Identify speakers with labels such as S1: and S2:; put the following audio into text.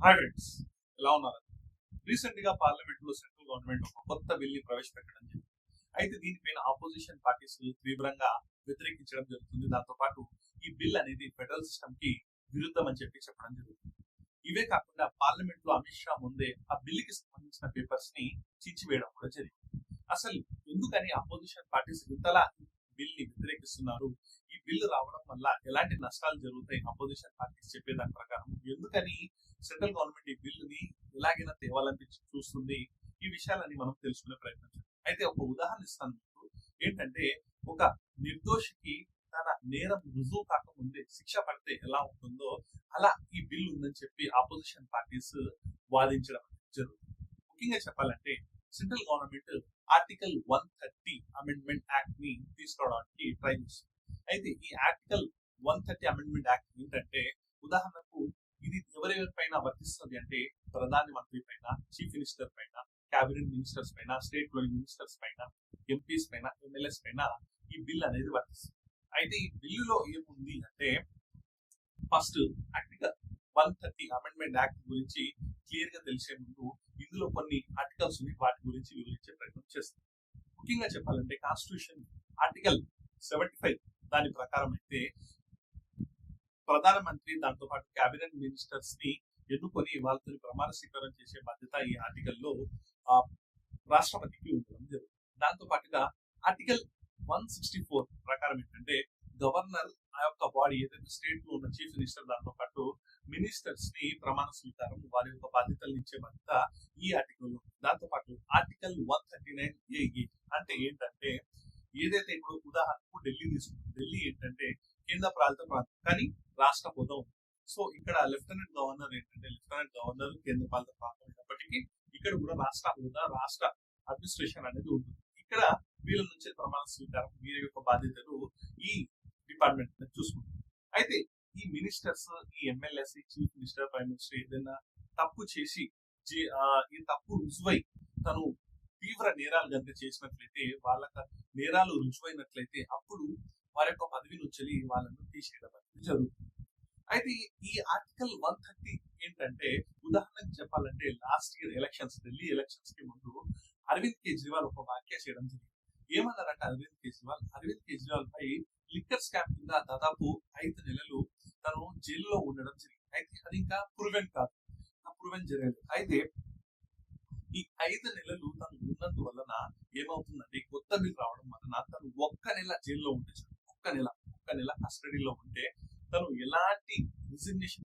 S1: Hi friends, ఎలా ఉన్నారు? Recent గా పార్లమెంట్ లో సెంట్రల్ గవర్నమెంట్ ఒక కొత్త బిల్లు ప్రవేశపెట్టడం జరిగింది. అయితే దీనిపైన ఆపోజిషన్ పార్టీస్ తీవ్రంగా వ్యతిరేకించడం జరుగుతుంది. దాంతో పాటు ఈ బిల్ అనేది ఫెడరల్ సిస్టమ్ కి విరుద్ధం అని చెప్పడం జరుగుతుంది. ఇవే కాకుండా పార్లమెంట్ లో అమిత్ షా ముందే ఆ బిల్లుకి సంబంధించిన పేపర్స్ ని చించివేయడం కూడా జరిగింది. అసలు ఎందుకని అపోజిషన్ పార్టీస్ ఇంతలా బిల్ ని వ్యతిరేకిస్తున్నారు? ఈ బిల్లు రావడం వల్ల ఎలాంటి నష్టాలు జరుగుతాయి? అపోజిషన్ పార్టీస్ చెప్పేదాని ప్రకారం ఎందుకని సెంట్రల్ గవర్నమెంట్ ఈ బిల్లుని ఎలాగైనా తేవాలని చూస్తుంది? ఈ విషయాలని మనం తెలుసుకునే ప్రయత్నం చేద్దాం. అయితే ఒక ఉదాహరణ ఇస్తాను మీకు. ఏంటంటే, ఒక నిర్దోషికి తన నేరం రుజువు కాకముందే శిక్ష పడితే ఎలా ఉంటుందో అలా ఈ బిల్లు ఉందని చెప్పి ఆపోజిషన్ పార్టీస్ వాదించడం జరుగుతుంది. ముఖ్యంగా చెప్పాలంటే, central government article 130 amendment act ని తీసుకురావడానికి ట్రై చేస్తుంది. అయితే ఈ ఆర్టికల్ 130 అమెండ్మెంట్ యాక్ట్ ఏంటంటే, ఉదాహరణకు ఇది ఎవరెవరి పైన వర్తిస్తుంది అంటే, ప్రధాని మంత్రి పైన, చీఫ్ మినిస్టర్ పైన, క్యాబినెట్ మినిస్టర్స్ పైన, స్టేట్ లోని మినిస్టర్స్ పైన, ఎంపీస్ పైన, ఎమ్మెల్యేస్ పైన ఈ బిల్ అనేది వర్తిస్తుంది. అయితే ఈ బిల్లులో ఏముంది అంటే, ఫస్ట్ ఆర్టికల్ 130 అమెండ్మెంట్ యాక్ట్ గురించి క్లియర్ గా తెలిసే ముందు ఇందులో కొన్ని ఆర్టికల్స్ ఉన్నాయి, వాటి గురించి వివరించే ప్రయత్నం చేస్తాం. ముఖ్యంగా చెప్పాలంటే, కాన్స్టిట్యూషన్ ఆర్టికల్ 75 దాని ప్రకారం అయితే ప్రధానమంత్రి దాంతో పాటు కేబినెట్ మినిస్టర్స్ ని ఎన్నుకొని వాళ్ళతో ప్రమాణ స్వీకారం చేసే బాధ్యత ఈ ఆర్టికల్లో రాష్ట్రపతికి ఉండడం జరుగుతుంది. దాంతో పాటుగా ఆర్టికల్ 164 ప్రకారం ఏంటంటే, గవర్నర్ ఆ యొక్క బాడీ ఏదైతే స్టేట్ లో ఉన్న చీఫ్ మినిస్టర్ దాంతో పాటు మినిస్టర్స్ ని ప్రమాణ స్వీకారం వారి యొక్క బాధ్యతలు ఇచ్చే బాధ్యత ఈ ఆర్టికల్ లో. దాంతో పాటు ఆర్టికల్ 139 అంటే ఏంటంటే, ఏదైతే ఇప్పుడు ఉదాహరణకు ఢిల్లీ తీసుకుంటాం. ఢిల్లీ ఏంటంటే కేంద్ర పాలిత ప్రాంతం, కానీ రాష్ట్ర హోదా ఉంది. సో ఇక్కడ లెఫ్టినెంట్ గవర్నర్ ఏంటంటే, లెఫ్టినెంట్ గవర్నర్ కేంద్ర పాలిత ప్రాంతం అయినప్పటికీ ఇక్కడ కూడా రాష్ట్ర హోదా, రాష్ట్ర అడ్మినిస్ట్రేషన్ అనేది ఉంటుంది. ఇక్కడ వీళ్ళ నుంచి ప్రమాణ స్వీకారం, వీరి యొక్క బాధ్యతలు ఈ డిపార్ట్మెంట్ చూసుకుంటుంది. అయితే ఈ మినిస్టర్స్, ఈ MLAs, chief minister, prime minister ఏదైనా తప్పు చేసి ఈ తప్పు రుజువై తను తీవ్ర నేరాలు కనుక చేసినట్లయితే, వాళ్ళ నేరాలు రుజువైనట్లయితే అప్పుడు వారి యొక్క పదవి నుంచి వాళ్ళను తీసేయడం జరుగుతుంది. అయితే ఈ ఆర్టికల్ 130 ఏంటంటే, ఉదాహరణకు చెప్పాలంటే, last year elections, Delhi elections కి ముందు అరవింద్ కేజ్రీవాల్ ఒక వ్యాఖ్య చేయడం జరిగింది. ఏమన్నారంటే, అరవింద్ కేజ్రీవాల్ పై లిక్కర్ స్కామ్ కింద దాదాపు 5 నెలలు తను జైల్లో ఉండడం జరిగింది. అయితే అది ఇంకా ప్రూవెన్ కాదు, ప్రూవెన్ జరగలేదు. అయితే ఈ 5 నెలలు తను ఉన్నందు వలన ఏమవుతుందంటే, కొత్త బిల్ రావడం వలన తను ఒక్క నెల జైల్లో ఉంటే, ఒక్క నెల కస్టడీలో ఉంటే తను ఎలాంటి రిజిగ్నేషన్